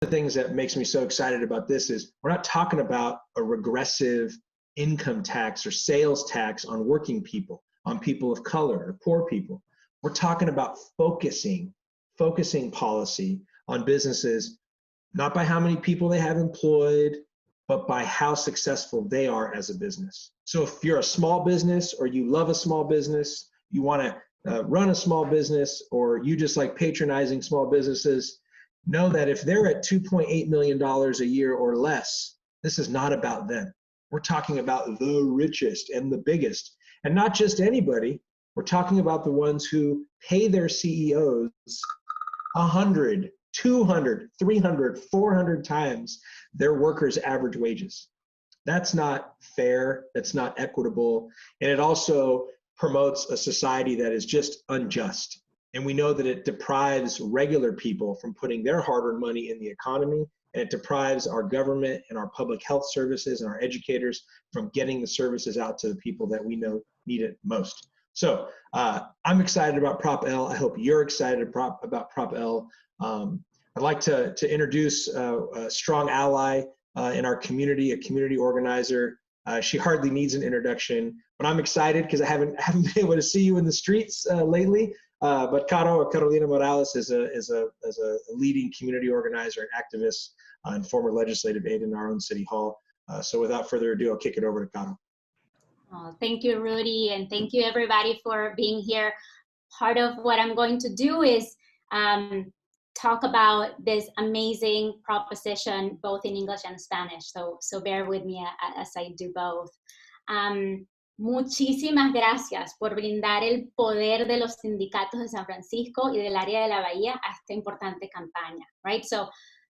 the things that makes me so excited about this is we're not talking about a regressive income tax or sales tax on working people, on people of color or poor people. We're talking about focusing policy on businesses, not by how many people they have employed, but by how successful they are as a business. So if you're a small business or you love a small business, you want to run a small business, or you just like patronizing small businesses, know that if they're at $2.8 million a year or less, this is not about them. We're talking about the richest and the biggest, and not just anybody. We're talking about the ones who pay their CEOs 100, 200, 300, 400 times their workers' average wages. That's not fair. That's not equitable. And it also promotes a society that is just unjust. And we know that it deprives regular people from putting their hard-earned money in the economy, and it deprives our government and our public health services and our educators from getting the services out to the people that we know need it most. So I'm excited about Prop L. I hope you're excited about Prop L. I'd like to introduce a strong ally in our community, a community organizer. She hardly needs an introduction, but I'm excited because I haven't been able to see you in the streets lately. But Carolina Morales is a leading community organizer and activist and former legislative aide in our own city hall. So without further ado, I'll kick it over to Caro. Oh, thank you, Rudy, and thank you everybody for being here. Part of what I'm going to do is talk about this amazing proposition, both in English and Spanish. So bear with me as I do both. Muchísimas gracias por brindar el poder de los sindicatos de San Francisco y del área de la Bahía a esta importante campaña, right? So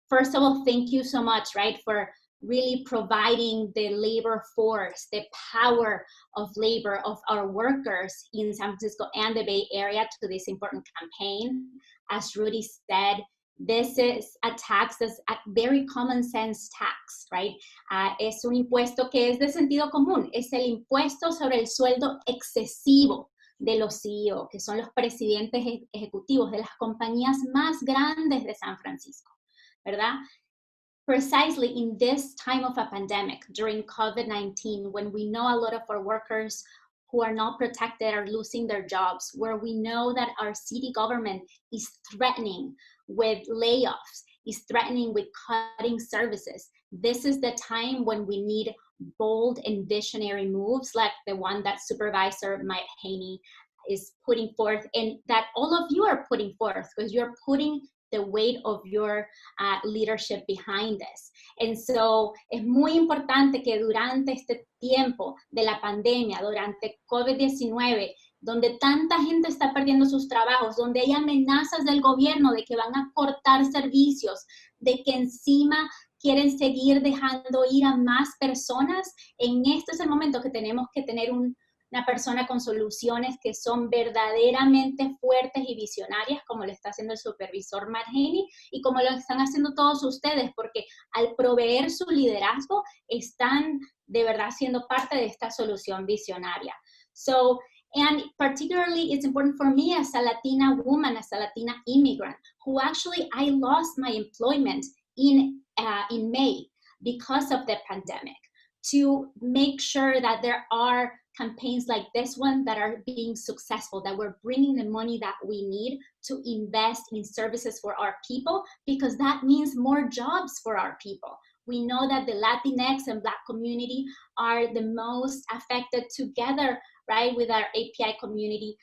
first of all, thank you so much, right, for really providing the labor force, the power of labor of our workers in San Francisco and the Bay Area to this important campaign. As Rudy said, this is a tax that's a very common sense tax, right? Es un impuesto que es de sentido común. Es el impuesto sobre el sueldo excesivo de los CEO, que son los presidentes ejecutivos de las compañías más grandes de San Francisco, ¿verdad? Precisely in this time of a pandemic, during COVID-19, when we know a lot of our workers who are not protected are losing their jobs, where we know that our city government is threatening with layoffs, is threatening with cutting services. This is the time when we need bold and visionary moves like the one that Supervisor Matt Haney is putting forth, and that all of you are putting forth, because you're putting the weight of your leadership behind this. And so es muy importante que durante este tiempo de la pandemia, durante COVID-19, donde tanta gente está perdiendo sus trabajos, donde hay amenazas del gobierno de que van a cortar servicios, de que encima quieren seguir dejando ir a más personas, en este es el momento que tenemos que tener una persona con soluciones que son verdaderamente fuertes y visionarias, como lo está haciendo el supervisor Matt Haney y como lo están haciendo todos ustedes, porque al proveer su liderazgo están de verdad siendo parte de esta solución visionaria. So, and particularly it's important for me as a Latina woman, as a Latina immigrant, who actually I lost my employment in May because of the pandemic, to make sure that there are campaigns like this one that are being successful, that we're bringing the money that we need to invest in services for our people, because that means more jobs for our people. We know that the Latinx and Black community are the most affected together, right, with our API community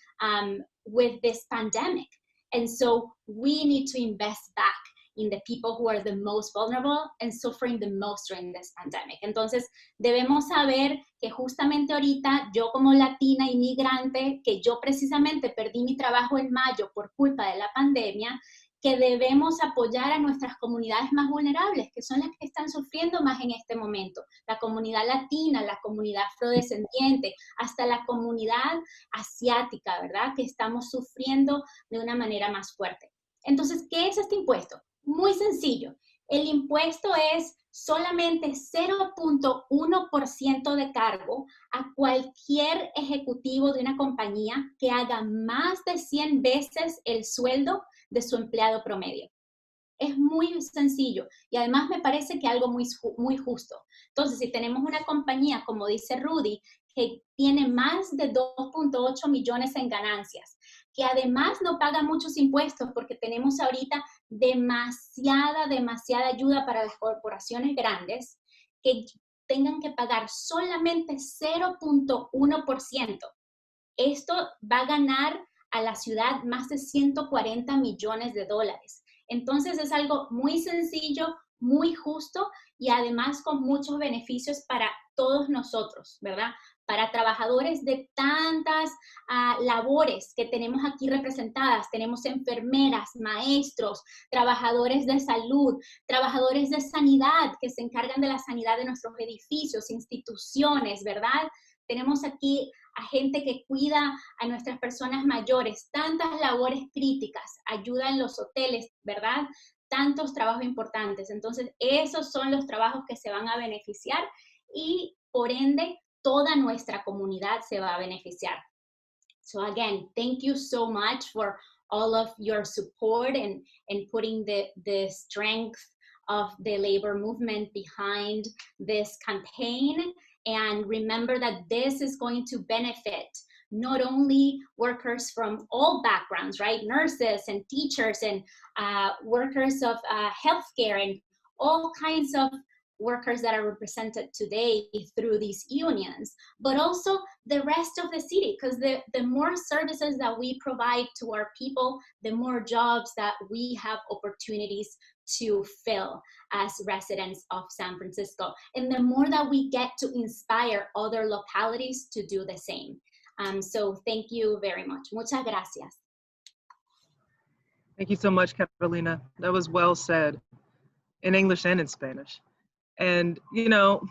with this pandemic. And so we need to invest back in the people who are the most vulnerable and suffering the most during this pandemic. Entonces, debemos saber que justamente ahorita, yo como latina inmigrante, que yo precisamente perdí mi trabajo en mayo por culpa de la pandemia, que debemos apoyar a nuestras comunidades más vulnerables, que son las que están sufriendo más en este momento. La comunidad latina, la comunidad afrodescendiente, hasta la comunidad asiática, ¿verdad? Que estamos sufriendo de una manera más fuerte. Entonces, ¿qué es este impuesto? Muy sencillo. El impuesto es solamente 0.1% de cargo a cualquier ejecutivo de una compañía que haga más de 100 veces el sueldo de su empleado promedio. Es muy sencillo y además me parece que algo muy justo. Entonces, si tenemos una compañía, como dice Rudy, que tiene más de 2.8 millones en ganancias, que además no paga muchos impuestos porque tenemos ahorita demasiada ayuda para las corporaciones grandes, que tengan que pagar solamente 0.1%. Esto va a ganar a la ciudad más de 140 millones de dólares. Entonces es algo muy sencillo, muy justo y además con muchos beneficios para todos nosotros, ¿verdad? Para trabajadores de tantas labores que tenemos aquí representadas. Tenemos enfermeras, maestros, trabajadores de salud, trabajadores de sanidad que se encargan de la sanidad de nuestros edificios, instituciones, ¿verdad? Tenemos aquí a gente que cuida a nuestras personas mayores, tantas labores críticas, ayuda en los hoteles, ¿verdad? Tantos trabajos importantes. Entonces, esos son los trabajos que se van a beneficiar y, por ende, toda nuestra comunidad se va a beneficiar. So again, thank you so much for all of your support and putting the strength of the labor movement behind this campaign. And remember that this is going to benefit not only workers from all backgrounds, right? Nurses and teachers and workers of healthcare and all kinds of workers that are represented today through these unions, but also the rest of the city, because the more services that we provide to our people, the more jobs that we have opportunities to fill as residents of San Francisco, and the more that we get to inspire other localities to do the same. So thank you very much. Muchas gracias. Thank you so much, Catalina. That was well said in English and in Spanish. And, you know,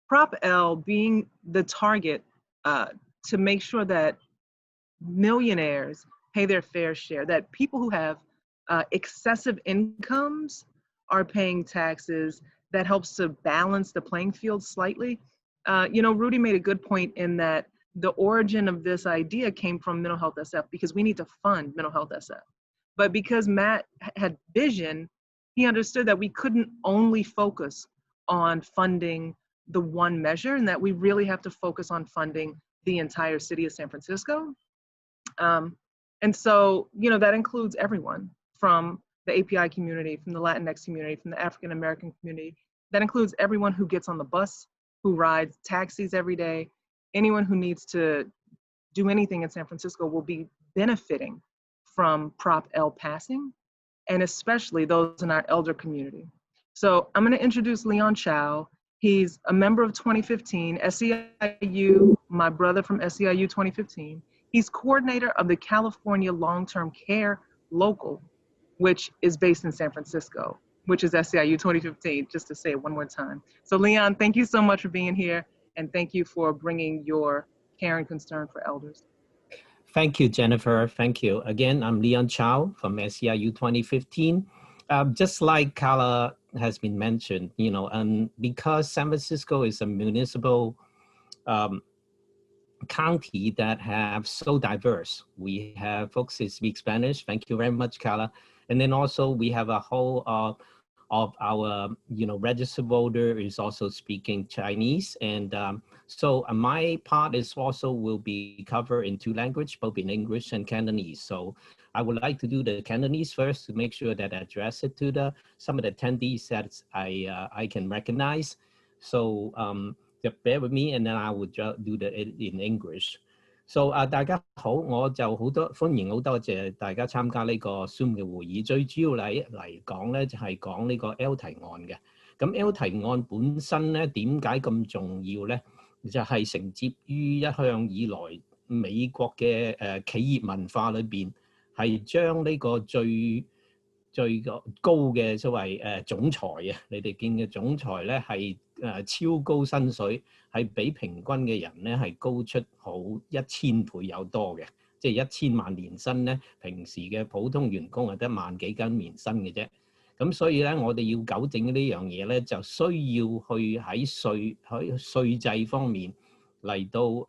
Prop L being the target to make sure that millionaires pay their fair share, that people who have excessive incomes are paying taxes, that helps to balance the playing field slightly. You know, Rudy made a good point in that the origin of this idea came from Mental Health SF because we need to fund Mental Health SF. But because Matt had vision, he understood that we couldn't only focus on funding the one measure and that we really have to focus on funding the entire city of San Francisco. And so, you know, that includes everyone from the API community, from the Latinx community, from the African American community. That includes everyone who gets on the bus, who rides taxis every day. Anyone who needs to do anything in San Francisco will be benefiting from Prop L passing, and especially those in our elder community. So I'm going to introduce Leon Chow. He's a member of 2015, SEIU, my brother from SEIU 2015. He's coordinator of the California Long-Term Care Local, which is based in San Francisco, which is SEIU 2015, just to say it one more time. So Leon, thank you so much for being here, and thank you for bringing your care and concern for elders. Thank you, Jennifer. Thank you. Again, I'm Leon Chow from SEIU 2015. Just like Carla has been mentioned, you know, because San Francisco is a municipal county that have so diverse. We have folks who speak Spanish. Thank you very much, Carla. And then also we have a whole of our, you know, registered voter is also speaking Chinese. And so my part is also will be covered in two languages, both in English and Cantonese. So I would like to do the Cantonese first to make sure that I address it to some of the attendees that I can recognize. So just bear with me, and then I will do in English. So 大家好，我就歡迎好多謝大家參加呢個 Zoom 嘅會議。最主要嚟講咧，就係講呢個 L 提案嘅。咁 L 提案本身咧，點解咁重要咧？就係承接於一向以來美國嘅企業文化裏邊，係將呢個最高嘅所謂總裁啊，你哋見嘅總裁咧係超高薪水，係比平均嘅人咧係高出好1000倍有多嘅，即係1000萬年薪咧，平時嘅普通員工係得萬幾斤年薪嘅啫。咁所以咧，我哋要糾正呢樣嘢咧，就需要去喺稅制方面嚟到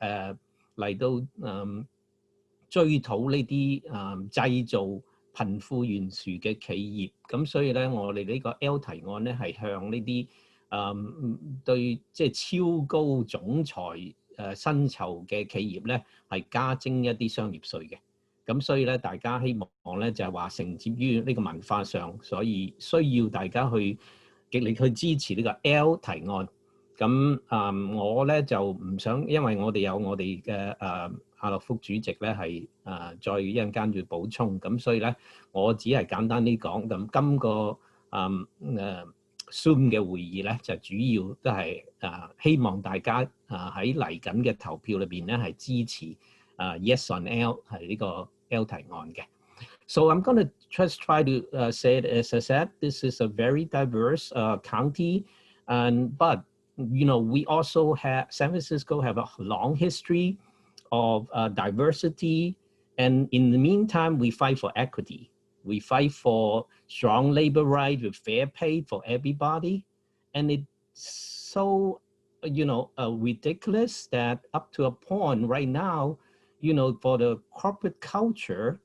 追討呢啲製造貧富懸殊嘅企業。咁所以咧，我哋呢個 L 提案咧係向呢啲對即係超高總裁薪酬嘅企業咧係加徵一啲商業稅嘅。咁所以咧，大家希望咧就係話承接於呢個文化上，所以需要大家去極力去支持呢個 L 提案。咁我咧就唔想，因為我哋有我哋嘅阿諾福主席咧係再一陣間要補充，咁所以咧我只係簡單啲講。咁今個Zoom 嘅會議咧就主要都係希望大家喺嚟緊嘅投票裏邊咧係支持Yes on L 係呢個 L 提案嘅。So I'm going to just try to say it as I said, this is a very diverse county, but we also have, San Francisco have a long history of diversity, and in the meantime, we fight for equity. We fight for strong labor rights with fair pay for everybody, and it's so, ridiculous that up to a point right now, for the corporate culture,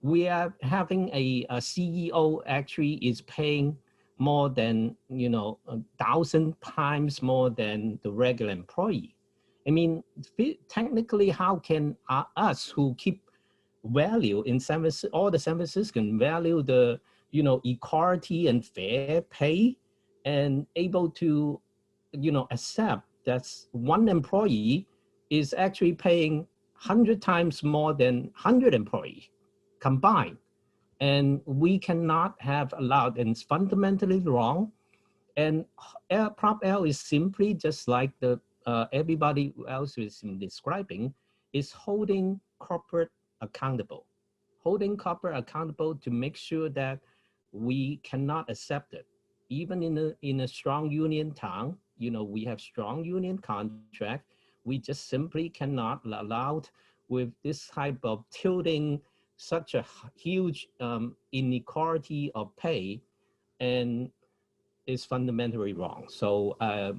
we are having a CEO actually is paying more than 1,000 times more than the regular employee. I mean, technically, how can us who keep value in San Francisco, all the San Franciscan value the equality and fair pay, and able to accept that one employee is actually paying 100 times more than 100 employees combined. And we cannot have allowed, and it's fundamentally wrong. And Prop L is simply just like the everybody else is describing, is holding corporate accountable to make sure that we cannot accept it. Even in a strong union town, we have strong union contract. We just simply cannot allow with this type of tilting such a huge inequality of pay, and is fundamentally wrong. So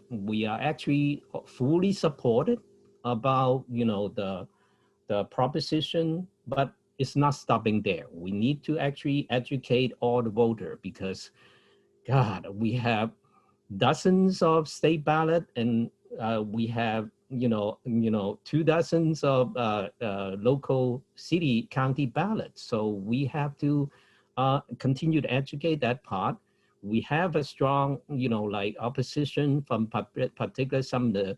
we are actually fully supported about the proposition, but it's not stopping there. We need to actually educate all the voters, because God, we have dozens of state ballot, and we have 2 dozens of local city county ballots. So we have to continue to educate that part. We have a strong like opposition from particular some of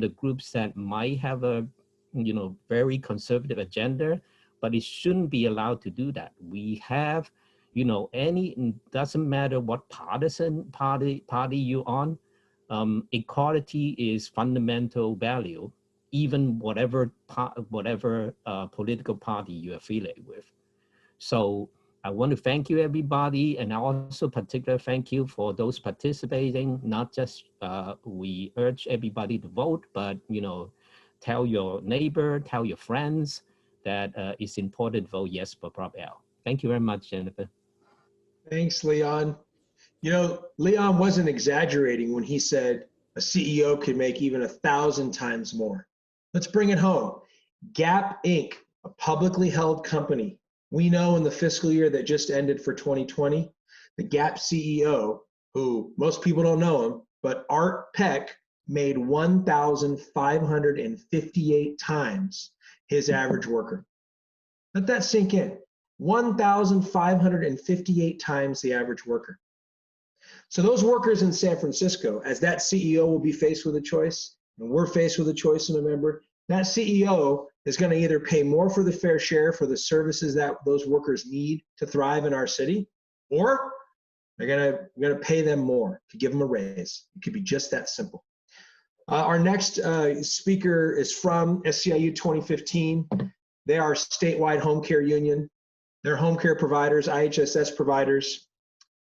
the groups that might have a very conservative agenda, but it shouldn't be allowed to do that. We have it doesn't matter what partisan party you're on. Equality is fundamental value, even whatever political party you affiliate with. So I want to thank you, everybody, and I also particularly thank you for those participating. Not just we urge everybody to vote, but tell your neighbor, tell your friends that it's important to vote yes for Prop L. Thank you very much, Jennifer. Thanks, Leon. Leon wasn't exaggerating when he said a CEO could make even 1,000 times more. Let's bring it home. Gap Inc., a publicly held company. We know in the fiscal year that just ended for 2020, the Gap CEO, who most people don't know him, but Art Peck, made 1,558 times his average worker. Let that sink in. 1,558 times the average worker. So those workers in San Francisco, as that CEO will be faced with a choice, and we're faced with a choice in November, that CEO is going to either pay more for the fair share for the services that those workers need to thrive in our city, or they're going to pay them more to give them a raise. It could be just that simple. Our next speaker is from SEIU 2015. They are a statewide home care union. They're home care providers, IHSS providers.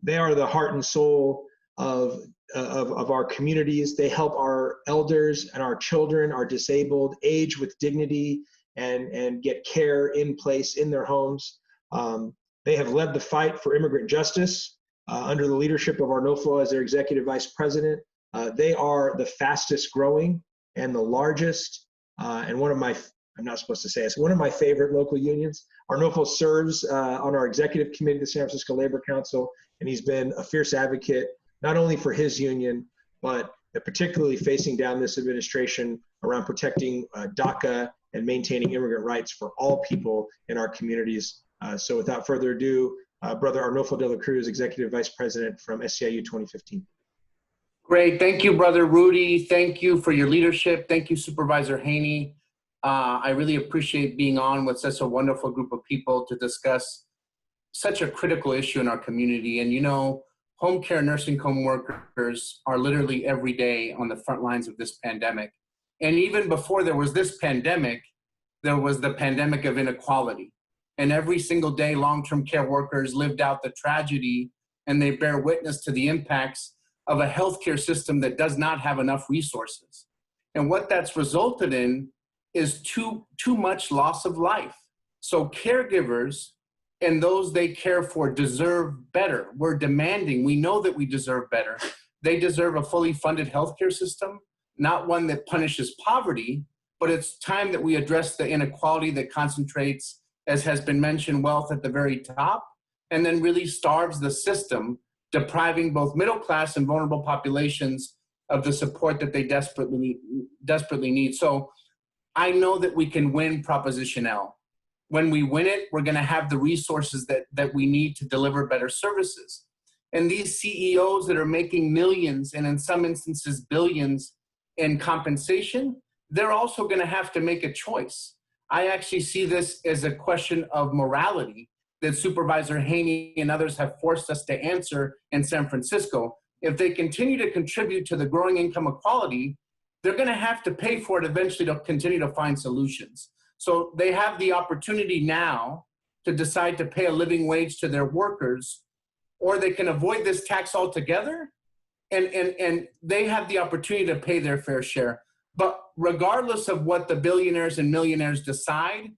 They are the heart and soul of our communities. They help our elders and our children, our disabled, age with dignity and get care in place in their homes. They have led the fight for immigrant justice under the leadership of Arnulfo as their executive vice president. They are the fastest growing and the largest and one of my I'm not supposed to say this, one of my favorite local unions. Arnulfo serves on our executive committee of the San Francisco Labor Council, and he's been a fierce advocate, not only for his union, but particularly facing down this administration around protecting DACA and maintaining immigrant rights for all people in our communities. So without further ado, Brother Arnulfo de la Cruz, Executive Vice President from SEIU 2015. Great. Thank you, Brother Rudy. Thank you for your leadership. Thank you, Supervisor Haney. I really appreciate being on with such a wonderful group of people to discuss such a critical issue in our community. And you know, home care nursing home workers are literally every day on the front lines of this pandemic. And even before there was this pandemic, there was the pandemic of inequality. And every single day, long-term care workers lived out the tragedy, and they bear witness to the impacts of a healthcare system that does not have enough resources. And what that's resulted in is too much loss of life. So caregivers and those they care for deserve better. We're demanding, we know that we deserve better. They deserve a fully funded healthcare system, not one that punishes poverty, but it's time that we address the inequality that concentrates, as has been mentioned, wealth at the very top, and then really starves the system, depriving both middle class and vulnerable populations of the support that they desperately need. So I know that we can win Proposition L. When we win it, we're gonna have the resources that we need to deliver better services. And these CEOs that are making millions, and in some instances billions in compensation, they're also gonna have to make a choice. I actually see this as a question of morality that Supervisor Haney and others have forced us to answer in San Francisco. If they continue to contribute to the growing income inequality, they're gonna have to pay for it eventually to continue to find solutions. So they have the opportunity now to decide to pay a living wage to their workers, or they can avoid this tax altogether, and they have the opportunity to pay their fair share. But regardless of what the billionaires and millionaires decide,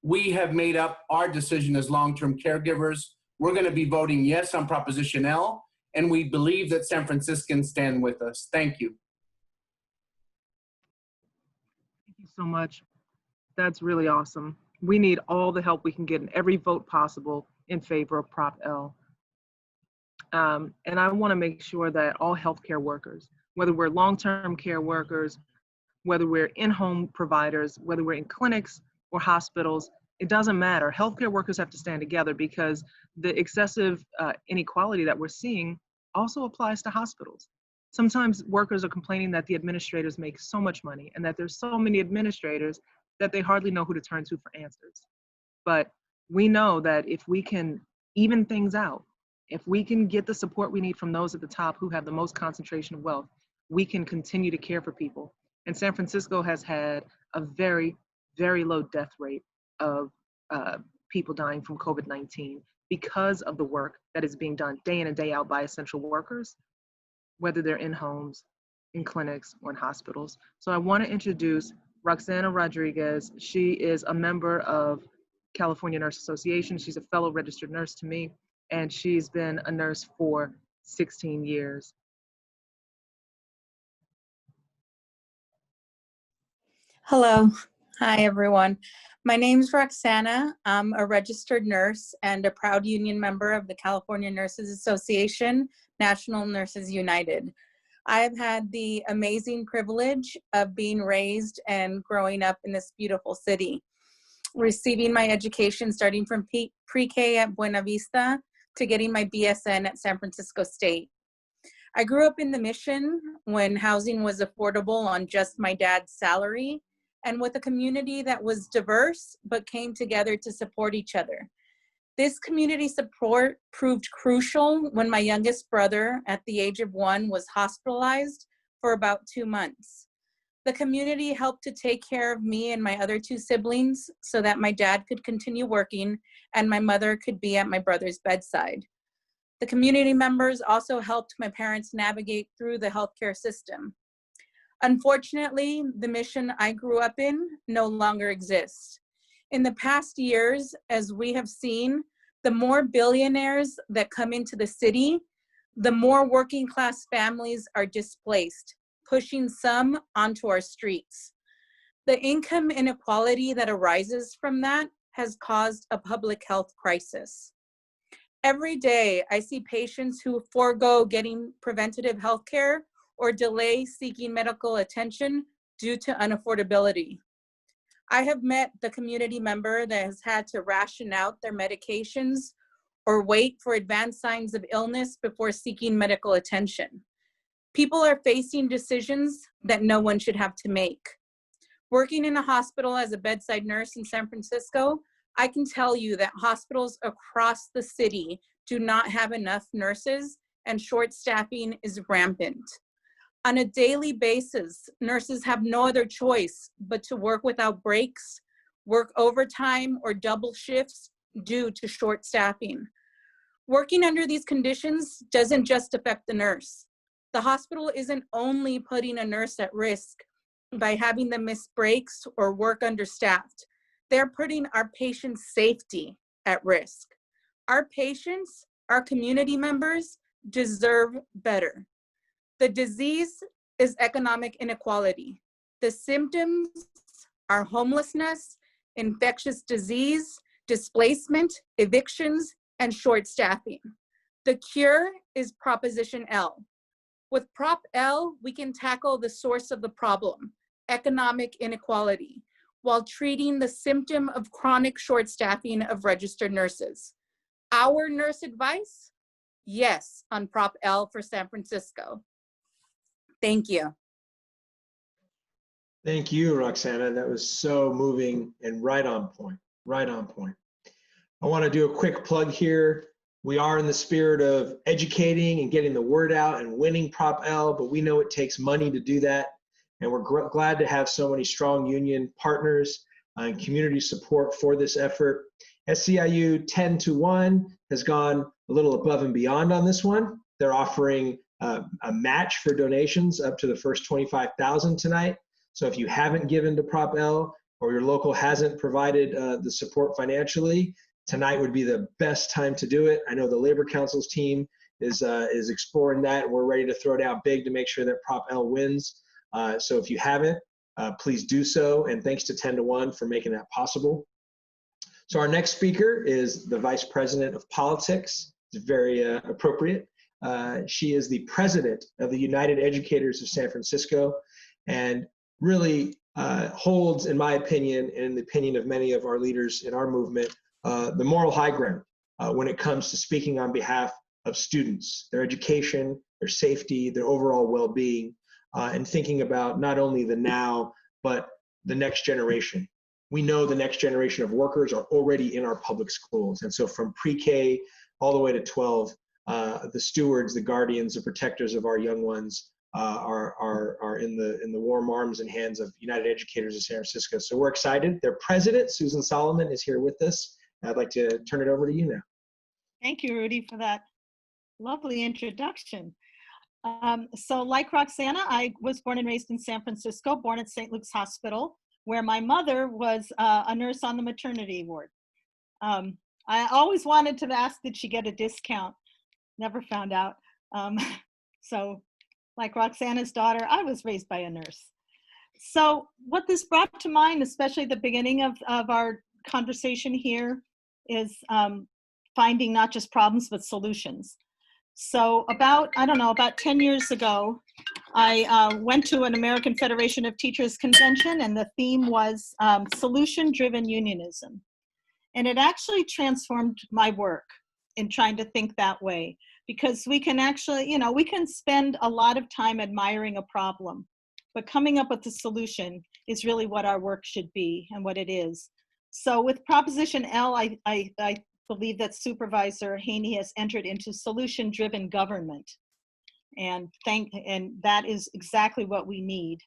we have made up our decision as long-term caregivers. We're gonna be voting yes on Proposition L, and we believe that San Franciscans stand with us. Thank you. Thank you so much. That's really awesome. We need all the help we can get in every vote possible in favor of Prop L. And I wanna make sure that all healthcare workers, whether we're long-term care workers, whether we're in-home providers, whether we're in clinics or hospitals, it doesn't matter. Healthcare workers have to stand together, because the excessive inequality that we're seeing also applies to hospitals. Sometimes workers are complaining that the administrators make so much money, and that there's so many administrators that they hardly know who to turn to for answers. But we know that if we can even things out, if we can get the support we need from those at the top who have the most concentration of wealth, we can continue to care for people. And San Francisco has had a very, very low death rate of people dying from COVID-19 because of the work that is being done day in and day out by essential workers, whether they're in homes, in clinics, or in hospitals. So I want to introduce Roxana Rodriguez. She is a member of California Nurse Association. She's a fellow registered nurse to me, and she's been a nurse for 16 years. Hello. Hi, everyone. My name's Roxana. I'm a registered nurse and a proud union member of the California Nurses Association, National Nurses United. I have had the amazing privilege of being raised and growing up in this beautiful city, receiving my education starting from pre-K at Buena Vista to getting my BSN at San Francisco State. I grew up in the Mission when housing was affordable on just my dad's salary, and with a community that was diverse but came together to support each other. This community support proved crucial when my youngest brother, at the age of 1, was hospitalized for about 2 months. The community helped to take care of me and my other 2 siblings so that my dad could continue working and my mother could be at my brother's bedside. The community members also helped my parents navigate through the healthcare system. Unfortunately, the Mission I grew up in no longer exists. In the past years, as we have seen, the more billionaires that come into the city, the more working class families are displaced, pushing some onto our streets. The income inequality that arises from that has caused a public health crisis. Every day, I see patients who forego getting preventative health care or delay seeking medical attention due to unaffordability. I have met the community member that has had to ration out their medications or wait for advanced signs of illness before seeking medical attention. People are facing decisions that no one should have to make. Working in a hospital as a bedside nurse in San Francisco, I can tell you that hospitals across the city do not have enough nurses and short staffing is rampant. On a daily basis, nurses have no other choice but to work without breaks, work overtime or double shifts due to short staffing. Working under these conditions doesn't just affect the nurse. The hospital isn't only putting a nurse at risk by having them miss breaks or work understaffed. They're putting our patients' safety at risk. Our patients, our community members deserve better. The disease is economic inequality. The symptoms are homelessness, infectious disease, displacement, evictions, and short staffing. The cure is Proposition L. With Prop L, we can tackle the source of the problem, economic inequality, while treating the symptom of chronic short staffing of registered nurses. Our nurse advice? Yes, on Prop L for San Francisco. Thank you. Thank you, Roxana. That was so moving and right on point, right on point. I want to do a quick plug here. We are in the spirit of educating and getting the word out and winning Prop L, but we know it takes money to do that. And we're glad to have so many strong union partners and community support for this effort. SEIU 10-1 has gone a little above and beyond on this one. They're offering a match for donations up to the first $25,000 tonight. So if you haven't given to Prop L or your local hasn't provided the support financially, tonight would be the best time to do it. I know the Labor Council's team is exploring that. We're ready to throw down big to make sure that Prop L wins. So if you haven't, please do so. And thanks to 10-1 for making that possible. So our next speaker is the Vice President of Politics. It's very appropriate. She is the president of the United Educators of San Francisco and really holds, in my opinion, and in the opinion of many of our leaders in our movement, the moral high ground when it comes to speaking on behalf of students, their education, their safety, their overall well-being, and thinking about not only the now, but the next generation. We know the next generation of workers are already in our public schools. And so from pre-K all the way to 12, the stewards, the guardians, the protectors of our young ones are in the warm arms and hands of United Educators of San Francisco. So we're excited. Their president, Susan Solomon, is here with us. I'd like to turn it over to you now. Thank you, Rudy, for that lovely introduction. So like Roxana, I was born and raised in San Francisco, born at St. Luke's Hospital, where my mother was a nurse on the maternity ward. I always wanted to ask, did she get a discount? Never found out. So like Roxana's daughter, I was raised by a nurse. So what this brought to mind, especially at the beginning of our conversation here, is finding not just problems, but solutions. So about 10 years ago, I went to an American Federation of Teachers convention, and the theme was solution-driven unionism. And it actually transformed my work in trying to think that way, because we can actually, we can spend a lot of time admiring a problem, but coming up with a solution is really what our work should be and what it is. So with Proposition L, I believe that Supervisor Haney has entered into solution-driven government. And that is exactly what we need.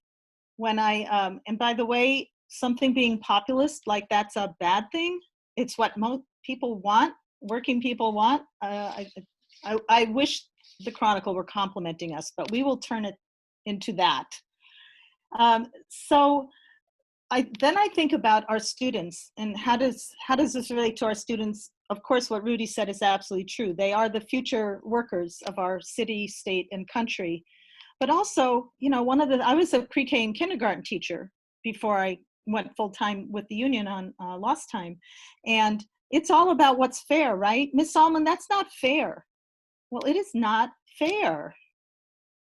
When and by the way, something being populist, like that's a bad thing. It's what most people want, working people want. I wish the Chronicle were complimenting us, but we will turn it into that. So then I think about our students and how does this relate to our students? Of course, what Rudy said is absolutely true. They are the future workers of our city, state, and country. But also, I was a pre-K and kindergarten teacher before I went full-time with the union on lost time. And it's all about what's fair, right? Ms. Solomon, that's not fair. Well, it is not fair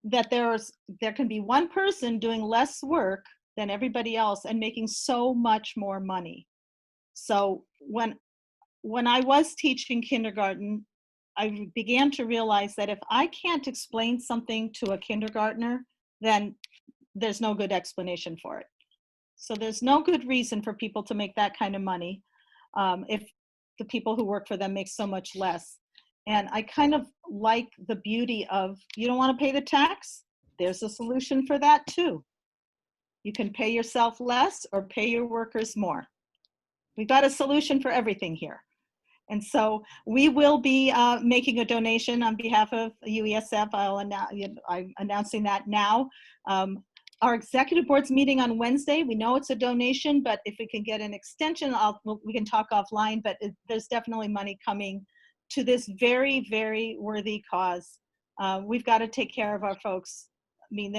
that there can be one person doing less work than everybody else and making so much more money. So when I was teaching kindergarten, I began to realize that if I can't explain something to a kindergartner, then there's no good explanation for it. So there's no good reason for people to make that kind of money if the people who work for them make so much less. And I kind of like the beauty of, you don't want to pay the tax? There's a solution for that too. You can pay yourself less or pay your workers more. We've got a solution for everything here. And so we will be making a donation on behalf of UESF. I'm announcing that now. Our executive board's meeting on Wednesday. We know it's a donation, but if we can get an extension, we can talk offline, but there's definitely money coming to this very, very worthy cause. We've got to take care of our folks. I mean,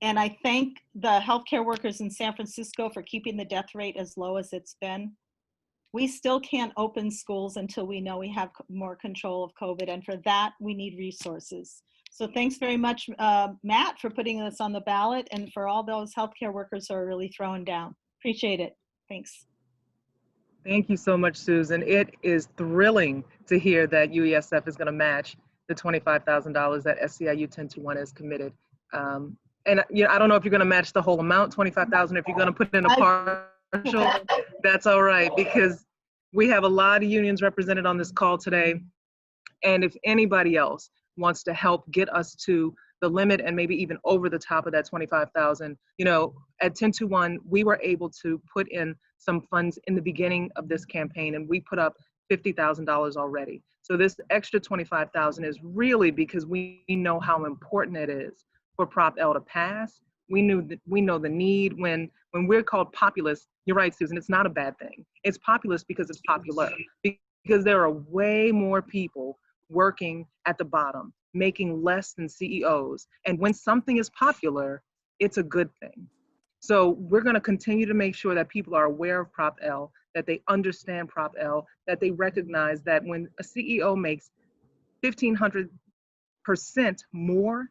and I thank the healthcare workers in San Francisco for keeping the death rate as low as it's been. We still can't open schools until we know we have more control of COVID, and for that, we need resources. So thanks very much, Matt, for putting this on the ballot, and for all those healthcare workers who are really throwing down. Appreciate it. Thanks. Thank you so much, Susan. It is thrilling to hear that UESF is going to match the $25,000 that SEIU 1021 has committed. And I don't know if you're going to match the whole amount, $25,000. If you're going to put in a partial, that's all right, because we have a lot of unions represented on this call today. And if anybody else wants to help get us to the limit and maybe even over the top of that 25,000, at 1021, we were able to put in some funds in the beginning of this campaign, and we put up $50,000 already. So this extra 25,000 is really because we know how important it is for Prop L to pass. We know the need. When we're called populist, you're right, Susan, it's not a bad thing. It's populist because it's popular, because there are way more people working at the bottom, making less than CEOs. And when something is popular, it's a good thing. So we're going to continue to make sure that people are aware of Prop L, that they understand Prop L, that they recognize that when a CEO makes 1,500% more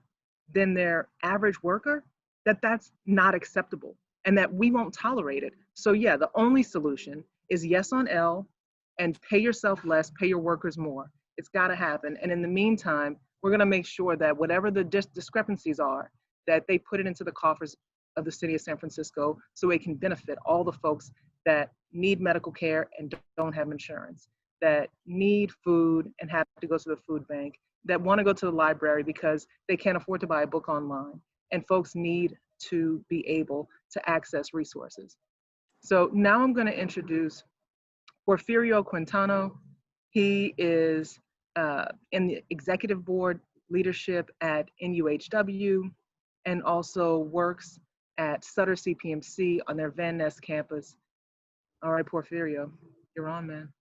than their average worker, that's not acceptable and that we won't tolerate it. So yeah, the only solution is yes on L and pay yourself less, pay your workers more. It's got to happen. And in the meantime, we're going to make sure that whatever the discrepancies are, that they put it into the coffers of the city of San Francisco so it can benefit all the folks that need medical care and don't have insurance, that need food and have to go to the food bank, that want to go to the library because they can't afford to buy a book online, and folks need to be able to access resources. So now I'm going to introduce Porfirio Quintano. He is in the executive board leadership at NUHW and also works at Sutter CPMC on their Van Ness campus. All right, Porfirio, you're on, man.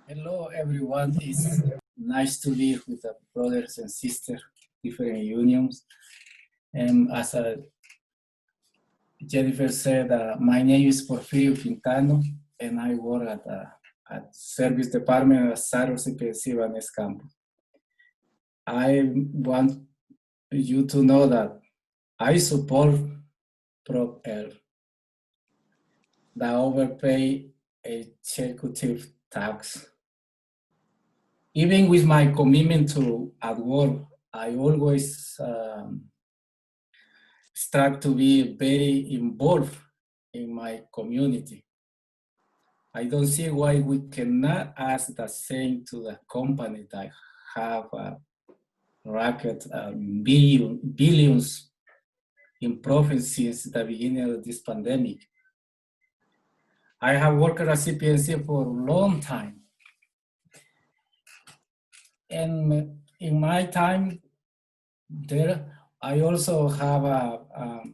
Hello, everyone. It's nice to be with the brothers and sisters, different unions. And as Jennifer said, my name is Porfirio Quintano, and I work at Service Department at Sutter CPMC Van Ness campus. I want you to know that I support Prop L, the Overpaid Executive Tax. Even with my commitment to at work, I always strive to be very involved in my community. I don't see why we cannot ask the same to the company that have racket billions in profit since the beginning of this pandemic. I have worked at CPMC for a long time. And in my time there, I also have a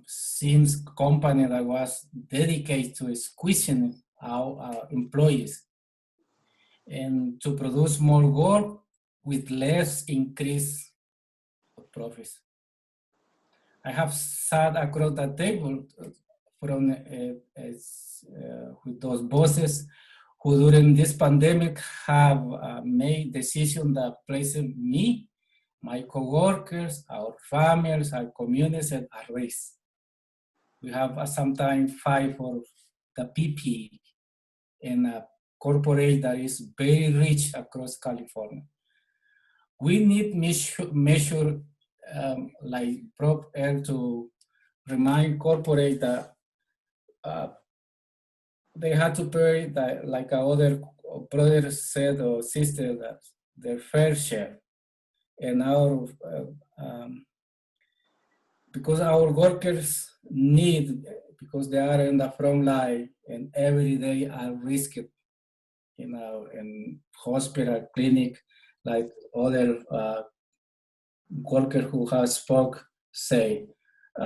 since company that was dedicated to squeezing our employees and to produce more work with less increase of profits. I have sat across the table from with those bosses who during this pandemic have made decisions that place me, my coworkers, our families, our communities at risk. We have sometimes fight for the PPE in a corporate that is very rich across California. We need measure like Prop L to remind corporate that they had to pay that, like other brother said or sister, that their fair share. And our because our workers need, because they are in the front line and every day are risked, you know, in hospital, clinic, like other workers who have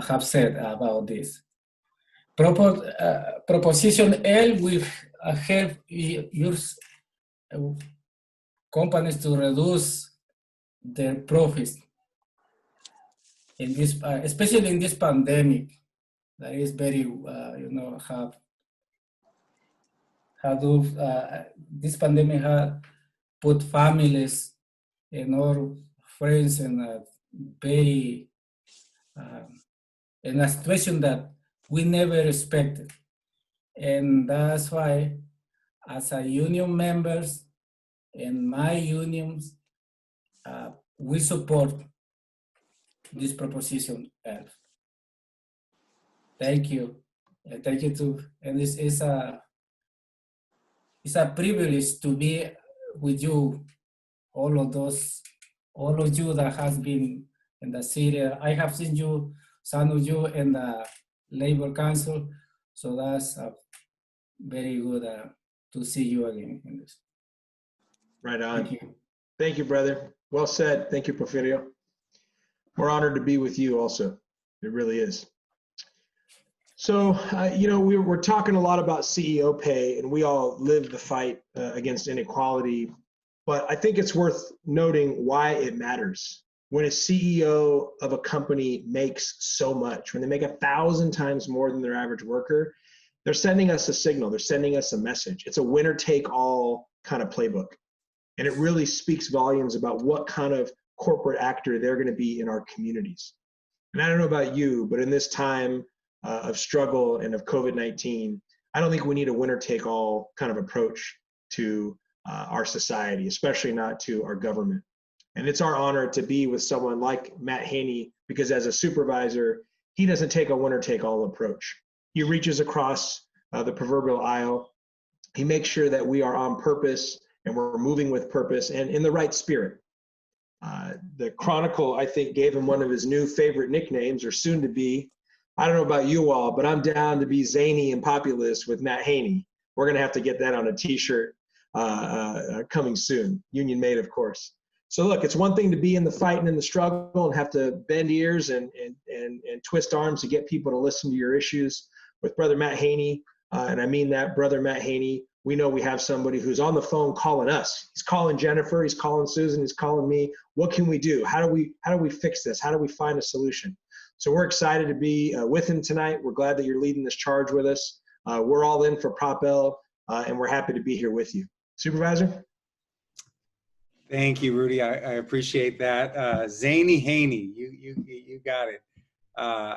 have said about this. Proposition L will help use companies to reduce their profits in this, especially in this pandemic. That is very, you know, this pandemic has put families and all friends in a very, in a situation that we never expected. And that's why, as a union members and my unions, we support this proposition F. Thank you. Thank you too. And this is it's a privilege to be with you, all of you that has been in the city. I have seen you, some of you in the Labor Council, so that's very good to see you again in this. Right on. Thank you. Thank you, brother. Well said. Thank you, Porfirio. We're honored to be with you also. It really is. So, you know, we're talking a lot about CEO pay, and we all live the fight against inequality, but I think it's worth noting why it matters. When a CEO of a company makes so much, when they make 1,000 times more than their average worker, they're sending us a signal, they're sending us a message. It's a winner-take-all kind of playbook. And it really speaks volumes about what kind of corporate actor they're going to be in our communities. And I don't know about you, but in this time of struggle and of COVID-19, I don't think we need a winner-take-all kind of approach to our society, especially not to our government. And it's our honor to be with someone like Matt Haney, because as a supervisor, he doesn't take a winner-take-all approach. He reaches across the proverbial aisle. He makes sure that we are on purpose and we're moving with purpose and in the right spirit. The Chronicle, I think, gave him one of his new favorite nicknames, or soon to be. I don't know about you all, but I'm down to be zany and populist with Matt Haney. We're going to have to get that on a t-shirt coming soon. Union made, of course. So look, it's one thing to be in the fight and in the struggle and have to bend ears and twist arms to get people to listen to your issues. With Brother Matt Haney, and I mean that, Brother Matt Haney, we know we have somebody who's on the phone calling us. He's calling Jennifer, he's calling Susan, he's calling me. What can we do? How do we fix this? How do we find a solution? So we're excited to be with him tonight. We're glad that you're leading this charge with us. We're all in for Prop L, and we're happy to be here with you. Supervisor? Thank you, Rudy. I appreciate that. Zany Haney, you got it.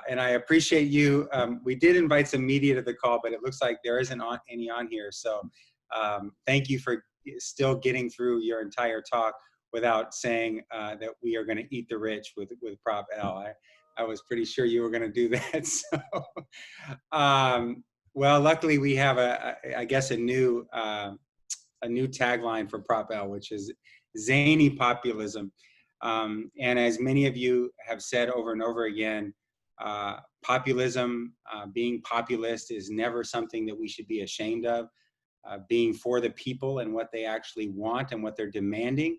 And I appreciate you. We did invite some media to the call, but it looks like there isn't any on here. So thank you for still getting through your entire talk without saying that we are going to eat the rich with Prop L. I was pretty sure you were going to do that. So, well, luckily we have I guess a new tagline for Prop L, which is zany populism. And as many of you have said over and over again, populism, being populist is never something that we should be ashamed of. Being for the people and what they actually want and what they're demanding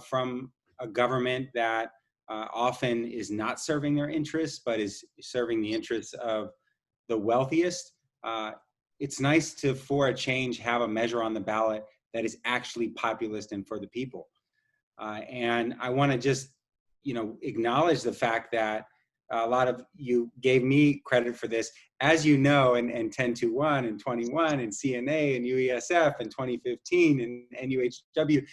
from a government that often is not serving their interests, but is serving the interests of the wealthiest. It's nice to, for a change, have a measure on the ballot that is actually populist and for the people. And I want to just, acknowledge the fact that a lot of you gave me credit for this. As you know, and 1021 and 21 and CNA and UESF and 2015 and NUHW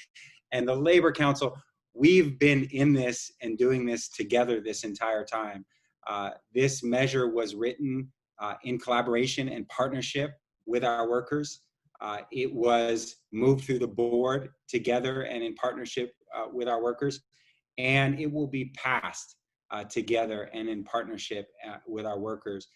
and the Labor Council, we've been in this and doing this together this entire time. This measure was written in collaboration and partnership with our workers. It was moved through the board together and in partnership with our workers, and it will be passed together and in partnership with our workers.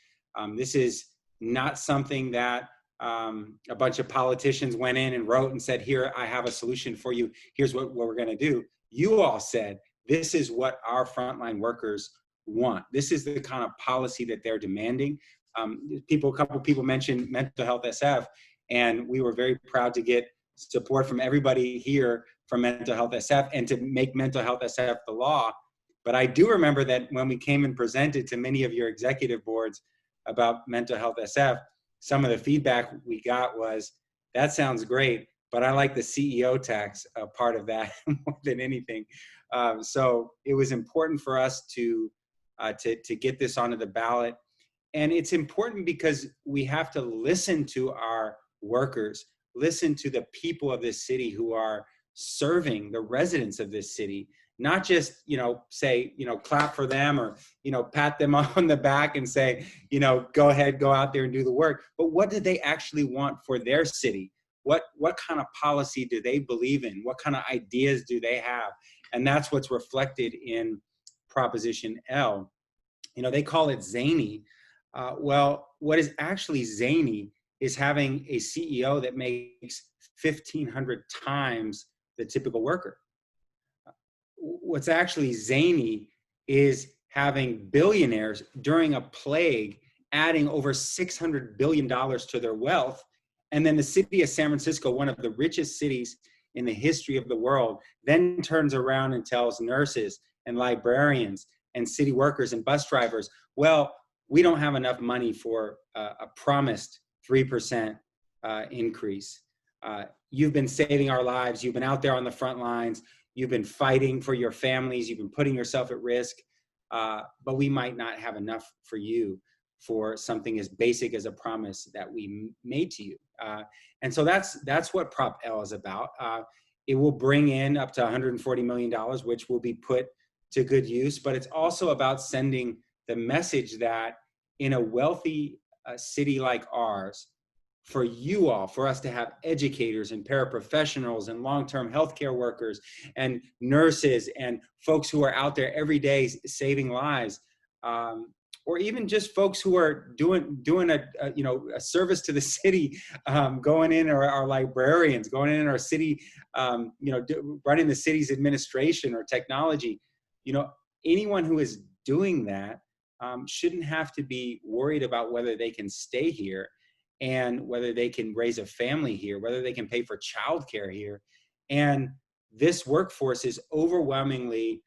This is not something that a bunch of politicians went in and wrote and said, here, I have a solution for you. Here's what we're going to do. You all said, this is what our frontline workers want. This is the kind of policy that they're demanding. A couple people mentioned mental health SF, and we were very proud to get support from everybody here from mental health SF and to make mental health SF the law. But I do remember that when we came and presented to many of your executive boards about mental health SF, some of the feedback we got was, that sounds great, but I like the CEO tax part of that more than anything. So it was important for us to get this onto the ballot. And it's important because we have to listen to our workers, listen to the people of this city who are serving the residents of this city, not just, say, clap for them or, pat them on the back and say, go ahead, go out there and do the work. But what do they actually want for their city? What kind of policy do they believe in? What kind of ideas do they have? And that's what's reflected in Proposition L. They call it zany. Well, what is actually zany is having a CEO that makes 1,500 times the typical worker. What's actually zany is having billionaires during a plague adding over $600 billion to their wealth. And then the city of San Francisco, one of the richest cities in the history of the world, then turns around and tells nurses and librarians and city workers and bus drivers, well, we don't have enough money for a promised 3% increase. You've been saving our lives. You've been out there on the front lines. You've been fighting for your families. You've been putting yourself at risk. But we might not have enough for you for something as basic as a promise that we made to you. And so that's what Prop L is about. It will bring in up to $140 million, which will be put to good use. But it's also about sending the message that in a wealthy city like ours, for you all, for us to have educators and paraprofessionals and long-term healthcare workers and nurses and folks who are out there every day saving lives, or even just folks who are doing a service to the city, going in, or our librarians going in our city, running the city's administration or technology. Anyone who is doing that shouldn't have to be worried about whether they can stay here and whether they can raise a family here, whether they can pay for childcare here. And this workforce is overwhelmingly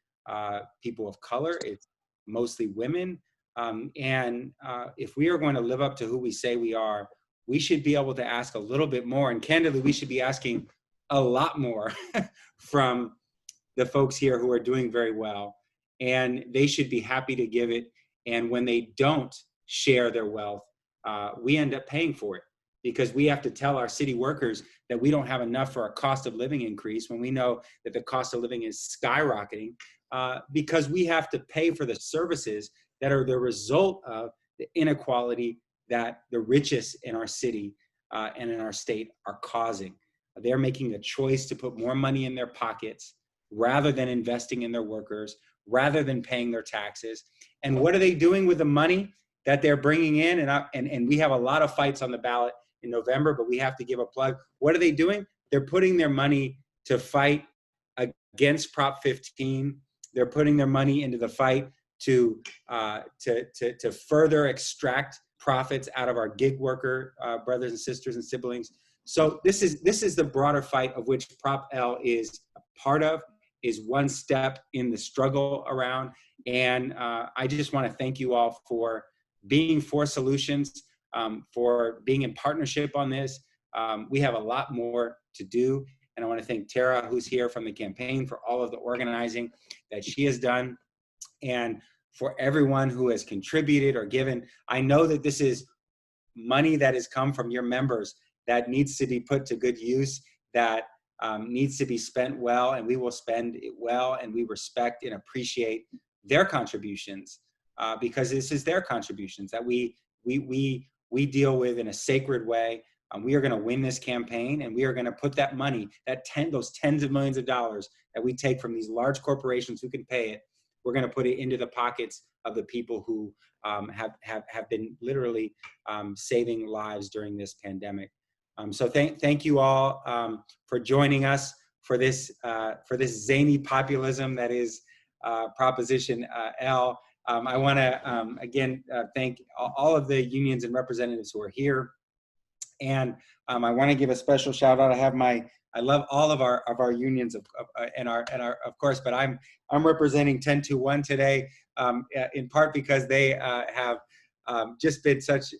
people of color. It's mostly women. And if we are going to live up to who we say we are, we should be able to ask a little bit more. And candidly, we should be asking a lot more from the folks here who are doing very well. And they should be happy to give it. And when they don't share their wealth, we end up paying for it, because we have to tell our city workers that we don't have enough for a cost of living increase when we know that the cost of living is skyrocketing, because we have to pay for the services that are the result of the inequality that the richest in our city and in our state are causing. They're making a choice to put more money in their pockets rather than investing in their workers, rather than paying their taxes. And what are they doing with the money that they're bringing in? And we have a lot of fights on the ballot in November, but we have to give a plug. What are they doing? They're putting their money to fight against Prop 15. They're putting their money into the fight to further extract profits out of our gig worker brothers and sisters and siblings. So this is the broader fight of which Prop L is a part of, is one step in the struggle around. And I just want to thank you all for being for solutions, for being in partnership on this. We have a lot more to do. And I want to thank Tara, who's here from the campaign, for all of the organizing that she has done. And for everyone who has contributed or given. I know that this is money that has come from your members that needs to be put to good use, that needs to be spent well, and we will spend it well, and we respect and appreciate their contributions because this is their contributions that we deal with in a sacred way. We are going to win this campaign, and we are going to put that money, those tens of millions of dollars that we take from these large corporations who can pay it, we're going to put it into the pockets of the people who have been literally saving lives during this pandemic. So thank you all for joining us for this zany populism that is Proposition L. I want to again thank all of the unions and representatives who are here, and I want to give a special shout out. I love all of our unions of course, but I'm representing 1021 today in part because they have just been such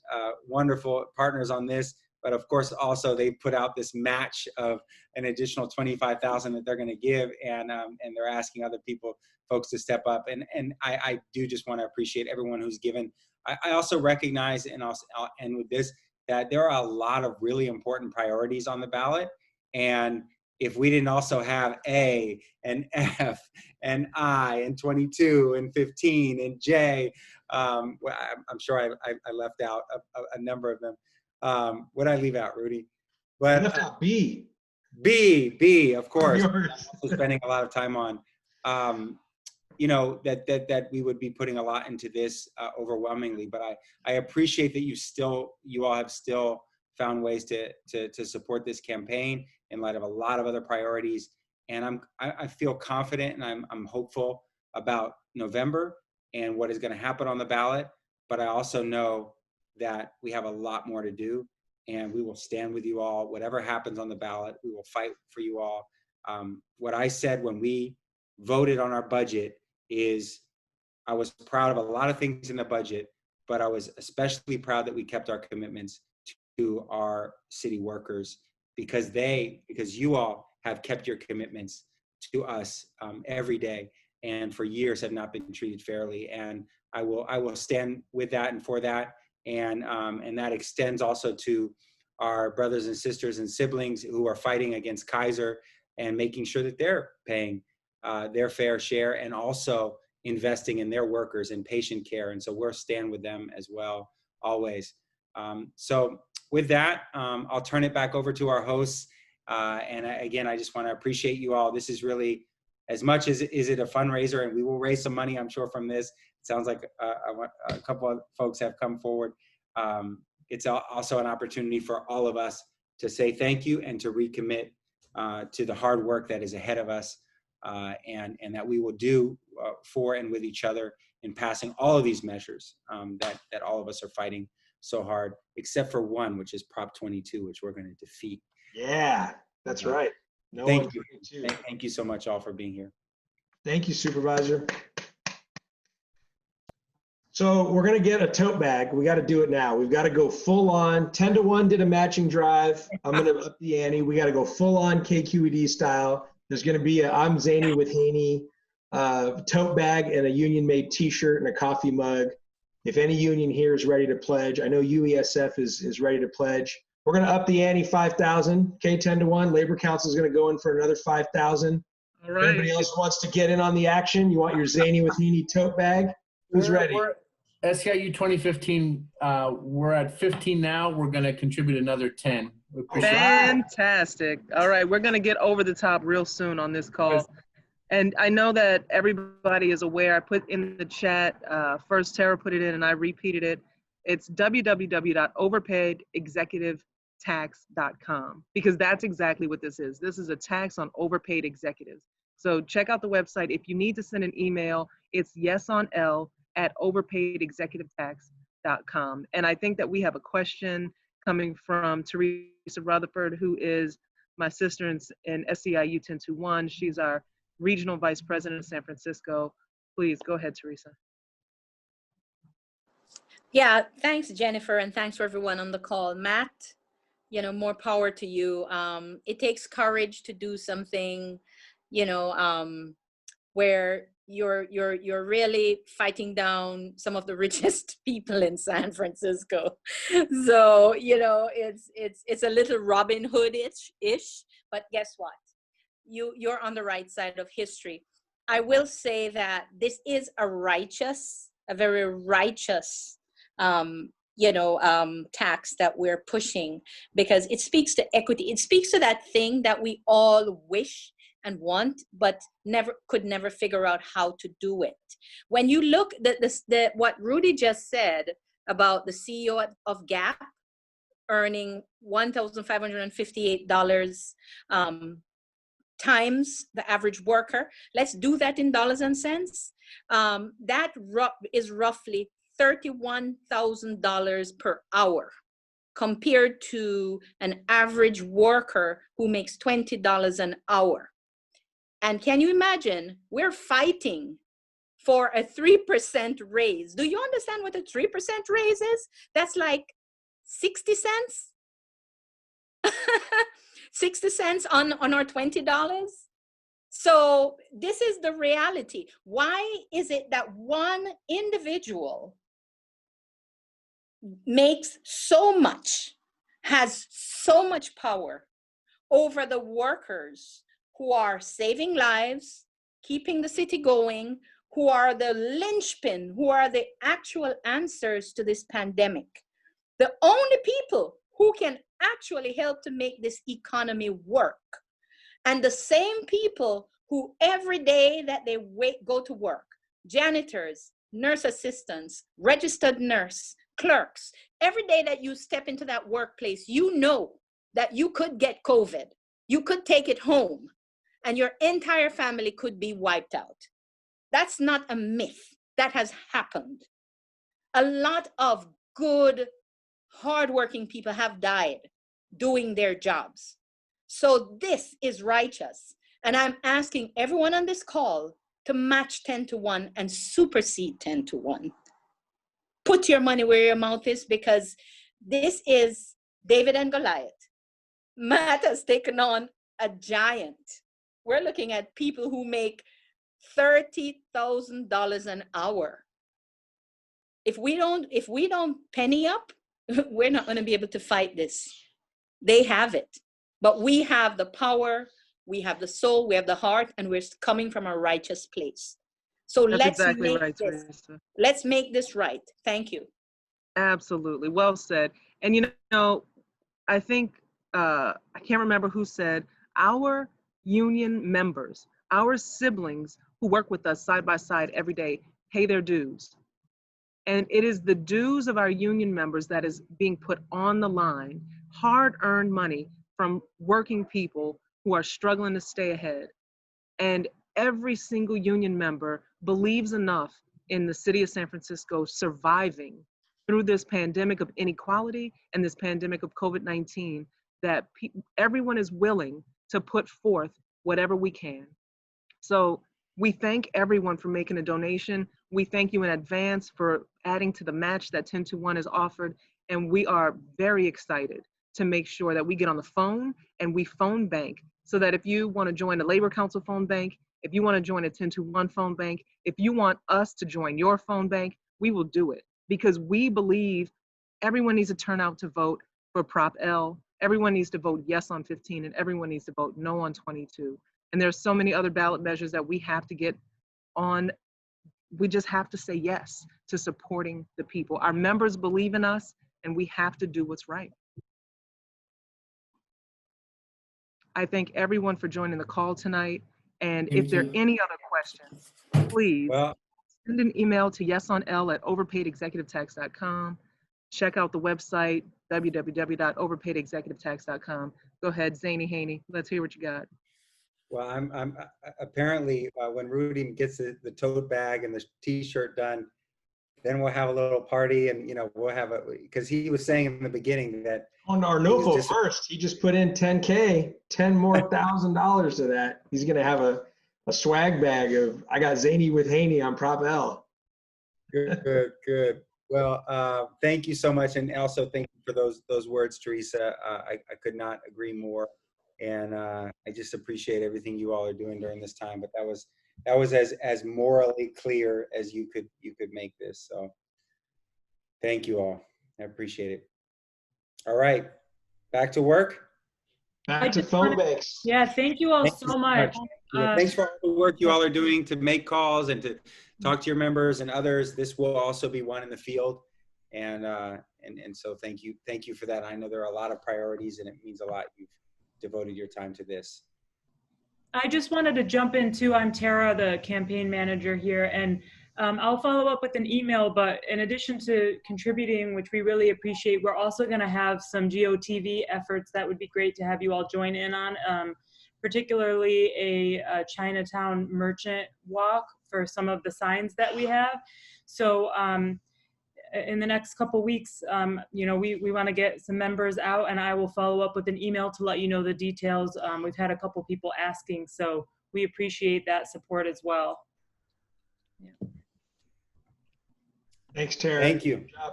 wonderful partners on this. But of course, also they put out this match of an additional $25,000 that they're going to give, and they're asking other folks to step up. And I do just want to appreciate everyone who's given. I also recognize, and I'll end with this, that there are a lot of really important priorities on the ballot, and if we didn't also have A and F and I and 22 and 15 and J, I'm sure I left out a number of them. What did I leave out, Rudy? But you left out B. B, of course. Also spending a lot of time on, that we would be putting a lot into this overwhelmingly. But I appreciate that you all have still found ways to support this campaign in light of a lot of other priorities. And I feel confident, and I'm hopeful about November and what is going to happen on the ballot. But I also know that we have a lot more to do, and we will stand with you all. Whatever happens on the ballot, we will fight for you all. What I said when we voted on our budget is I was proud of a lot of things in the budget, but I was especially proud that we kept our commitments to our city workers because you all have kept your commitments to us every day, and for years have not been treated fairly. And I will stand with that and for that. And that extends also to our brothers and sisters and siblings who are fighting against Kaiser and making sure that they're paying their fair share and also investing in their workers in patient care. And so we'll stand with them as well, always. So with that, I'll turn it back over to our hosts. Again, I just want to appreciate you all. This is really, as much as is it a fundraiser, and we will raise some money, I'm sure, from this. Sounds like a couple of folks have come forward. It's also an opportunity for all of us to say thank you and to recommit to the hard work that is ahead of us, and that we will do for and with each other in passing all of these measures that all of us are fighting so hard, except for one, which is Prop 22, which we're going to defeat. Yeah, that's right. No, thank you. Thank you so much all for being here. Thank you, Supervisor. So we're going to get a tote bag. We got to do it now. We've got to go full on. 10-1 did a matching drive. I'm going to up the ante. We got to go full on KQED style. There's going to be a I'm Zany with Haney tote bag and a union made t-shirt and a coffee mug. If any union here is ready to pledge, I know UESF is ready to pledge. We're going to up the ante 5,000. Okay, 10-1. Labor Council is going to go in for another 5,000. All right. Anybody else wants to get in on the action? You want your Zany with Haney tote bag? Who's ready? SEIU 2015, we're at 15 now. We're going to contribute another 10. Fantastic. All right, we're going to get over the top real soon on this call. And I know that everybody is aware. I put in the chat, first Tara put it in and I repeated it. It's www.overpaidexecutivetax.com, because that's exactly what this is. This is a tax on overpaid executives. So check out the website. If you need to send an email, it's yesonl@overpaidexecutivetax.com. And I think that we have a question coming from Teresa Rutherford, who is my sister in SEIU 1021. She's our Regional Vice President of San Francisco. Please go ahead, Teresa. Yeah, thanks, Jennifer, and thanks for everyone on the call. Matt, more power to you. It takes courage to do something, where you're really fighting down some of the richest people in San Francisco. So, you know, it's a little Robin Hood-ish, but guess what? You're on the right side of history. I will say that this is a very righteous, tax that we're pushing, because it speaks to equity. It speaks to that thing that we all wish and want, but could never figure out how to do it. When you look at what Rudy just said about the CEO of Gap earning $1,558 times the average worker, let's do that in dollars and cents. That is roughly $31,000 per hour, compared to an average worker who makes $20 an hour. And can you imagine, we're fighting for a 3% raise. Do you understand what a 3% raise is? That's like 60 cents. 60 cents on our $20. So this is the reality. Why is it that one individual makes so much, has so much power over the workers who are saving lives, keeping the city going, who are the linchpin, who are the actual answers to this pandemic? The only people who can actually help to make this economy work. And the same people who every day that they go to work, janitors, nurse assistants, registered nurse, clerks, every day that you step into that workplace, you know that you could get COVID, you could take it home, and your entire family could be wiped out. That's not a myth. That has happened. A lot of good, hardworking people have died doing their jobs. So this is righteous. And I'm asking everyone on this call to match 10-1 and supersede 10-1. Put your money where your mouth is, because this is David and Goliath. Matt has taken on a giant. We're looking at people who make $30,000 an hour. If we don't penny up, we're not going to be able to fight this. They have it, but we have the power, we have the soul, we have the heart, and we're coming from a righteous place. So let's make this right. Thank you. Absolutely, well said. And you know, I think I can't remember who said, our union members, our siblings who work with us side by side every day, pay their dues. And it is the dues of our union members that is being put on the line, hard-earned money from working people who are struggling to stay ahead. And every single union member believes enough in the city of San Francisco surviving through this pandemic of inequality and this pandemic of COVID-19 that everyone is willing to put forth whatever we can. So we thank everyone for making a donation. We thank you in advance for adding to the match that 10-1 is offered. And we are very excited to make sure that we get on the phone and we phone bank, so that if you want to join the Labor Council phone bank, if you want to join a 10-1 phone bank, if you want us to join your phone bank, we will do it, because we believe everyone needs to turn out to vote for Prop L. Everyone needs to vote yes on 15, and everyone needs to vote no on 22. And there's so many other ballot measures that we have to get on. We just have to say yes to supporting the people. Our members believe in us, and we have to do what's right. I thank everyone for joining the call tonight. And if there are any other questions, please send an email to yesonl@overpaidexecutivetax.com. Check out the website, www.overpaidexecutivetax.com. Go ahead, Zany Haney. Let's hear what you got. Well, I'm apparently when Rudy gets the tote bag and the T-shirt done, then we'll have a little party, and we'll have because he was saying in the beginning that on Arnulfo first, he just put in $10,000, $10 more thousand to that. He's gonna have a swag bag of I got Zany with Haney on Prop L. Good. Well, thank you so much, and also thank you for those words, Teresa. I could not agree more. And I just appreciate everything you all are doing during this time. But that was that was as morally clear as you could make this. So thank you all. I appreciate it. All right, back to work. Back to phone banks. Yeah, thank you all Thank you so much. Yeah, thanks for all the work you all are doing to make calls and to talk to your members and others. This will also be one in the field. And so thank you for that. I know there are a lot of priorities and it means a lot. You've devoted your time to this. I just wanted to jump in too. I'm Tara, the campaign manager here, and I'll follow up with an email, but in addition to contributing, which we really appreciate, we're also going to have some GOTV efforts that would be great to have you all join in on, particularly a Chinatown merchant walk for some of the signs that we have. So in the next couple weeks, you know, we want to get some members out, and I will follow up with an email to let you know the details. We've had a couple people asking, so we appreciate that support as well. Yeah. Thanks, Tara. Thank you. All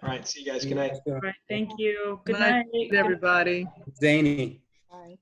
right, see you guys. Good night. All right, thank you. Good Good night, night. everybody. Zany. Bye.